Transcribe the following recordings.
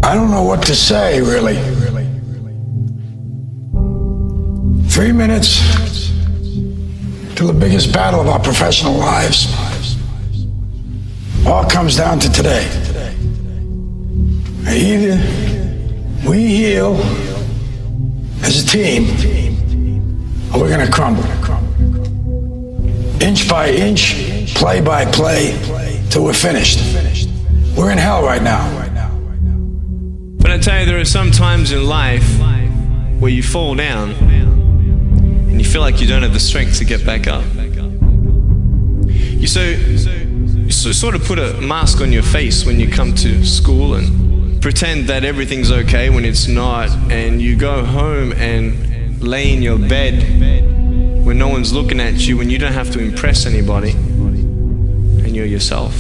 I don't know what to say, really. 3 minutes till the biggest battle of our professional lives. All comes down to today. Either we heal as a team, or we're gonna crumble. Inch by inch, play by play, till we're finished. We're in hell right now. But I tell you, there are some times in life where you fall down and you feel like you don't have the strength to get back up. You sort of put a mask on your face when you come to school and pretend that everything's okay when it's not, and you go home and lay in your bed when no one's looking at you, when you don't have to impress anybody and you're yourself.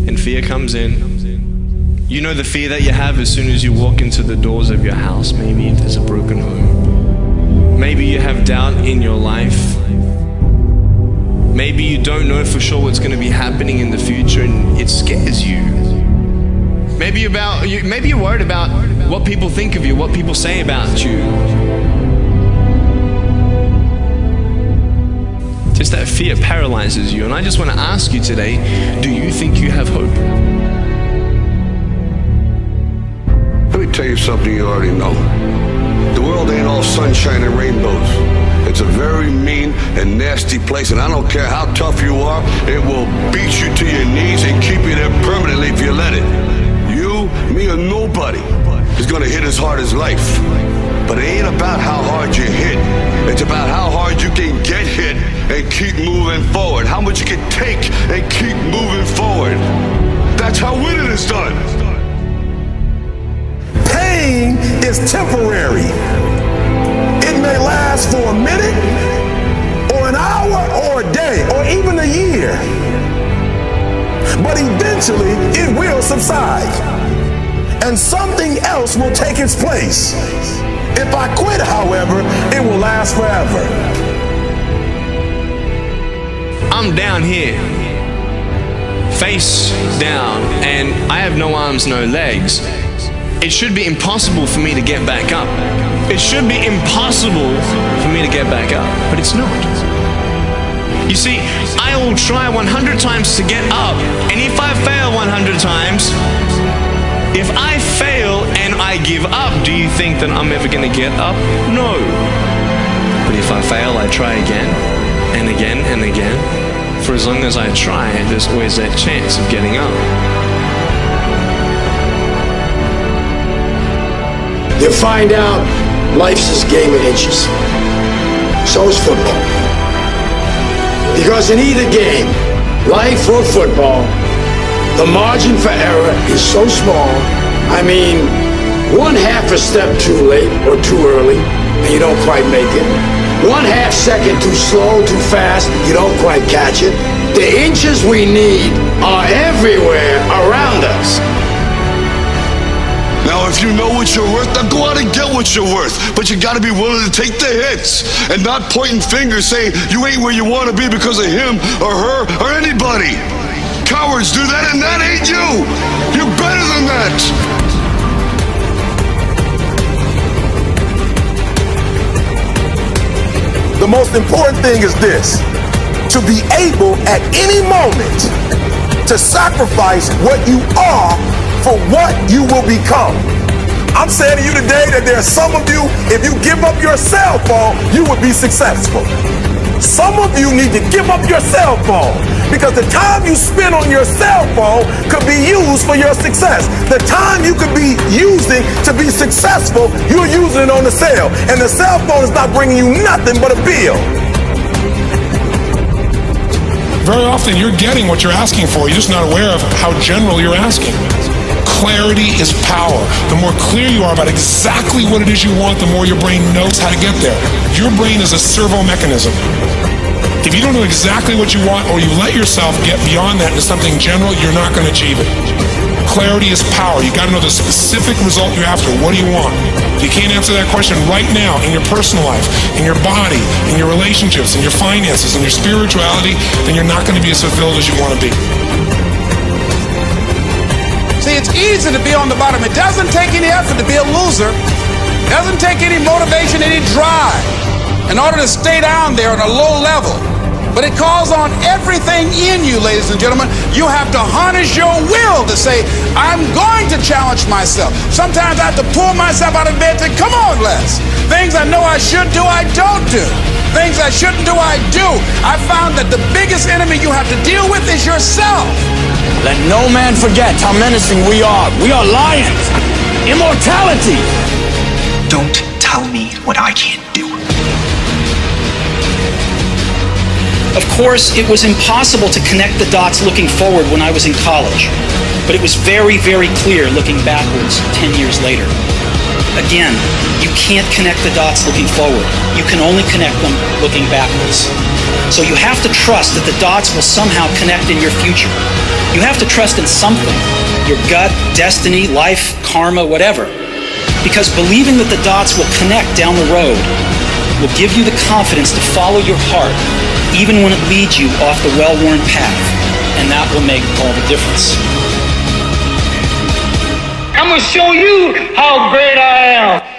And fear comes in. You know the fear that you have as soon as you walk into the doors of your house. Maybe if there's a broken home. Maybe you have doubt in your life. Maybe you don't know for sure what's going to be happening in the future and it scares you. Maybe you're worried about what people think of you, what people say about you. Just that fear paralyzes you. And I just want to ask you today, do you think you have hope? Let me tell you something you already know. The world ain't all sunshine and rainbows. It's a very mean and nasty place, and I don't care how tough you are, it will beat you to your knees and keep you there permanently if you let it. You, me, or nobody is gonna hit as hard as life. But it ain't about how hard you hit. It's about how hard you can get hit and keep moving forward. How much you can take and keep moving forward. That's how winning is done. Pain is temporary. It may last for a minute, or an hour, or a day, or even a year. But eventually, it will subside, and something else will take its place. If I quit, however, it will last forever. I'm down here, face down, and I have no arms, no legs. It should be impossible for me to get back up. It should be impossible for me to get back up, but it's not. You see, I will try 100 times to get up, and if I fail 100 times, if I fail and I give up, do you think that I'm ever gonna get up? No. But if I fail, I try again, and again, and again. For as long as I try, there's always that chance of getting up. You find out life's this game of inches. So is football. Because in either game, life or football, the margin for error is so small. I mean, 1/2 a step too late or too early, and you don't quite make it. 1/2 second too slow, too fast, you don't quite catch it. The inches we need are everywhere around us. Now, if you know what you're worth, now go out and get what you're worth. But you gotta be willing to take the hits and not pointing fingers saying you ain't where you wanna be because of him or her or anybody. Cowards do that, and that ain't you. You're better than that. The most important thing is this: to be able at any moment to sacrifice what you are for what you will become. I'm saying to you today that there are some of you, if you give up your cell phone, you would be successful. Some of you need to give up your cell phone because the time you spend on your cell phone could be used for your success. The time you could be using to be successful, you're using it on the cell. And the cell phone is not bringing you nothing but a bill. Very often you're getting what you're asking for. You're just not aware of how general you're asking. Clarity is power. The more clear you are about exactly what it is you want, the more your brain knows how to get there. Your brain is a servo mechanism. If you don't know exactly what you want, or you let yourself get beyond that into something general, you're not going to achieve it. Clarity is power. You got to know the specific result you're after. What do you want? If you can't answer that question right now in your personal life, in your body, in your relationships, in your finances, in your spirituality, then you're not going to be as fulfilled as you want to be. See, it's easy to be on the bottom. It doesn't take any effort to be a loser. It doesn't take any motivation, any drive in order to stay down there on a low level. But it calls on everything in you, ladies and gentlemen. You have to harness your will to say, I'm going to challenge myself. Sometimes I have to pull myself out of bed and say, come on, Les. Things I know I should do, I don't do. Things I shouldn't do, I do. I found that the biggest enemy you have to deal with is yourself. Let no man forget how menacing we are. We are lions. Immortality. Don't tell me what I can't do. Of course, it was impossible to connect the dots looking forward when I was in college, but it was very, very clear looking backwards 10 years later. Again, you can't connect the dots looking forward. You can only connect them looking backwards. So you have to trust that the dots will somehow connect in your future. You have to trust in something, your gut, destiny, life, karma, whatever. Because believing that the dots will connect down the road will give you the confidence to follow your heart, even when it leads you off the well-worn path, and that will make all the difference. I'm gonna show you how great I am.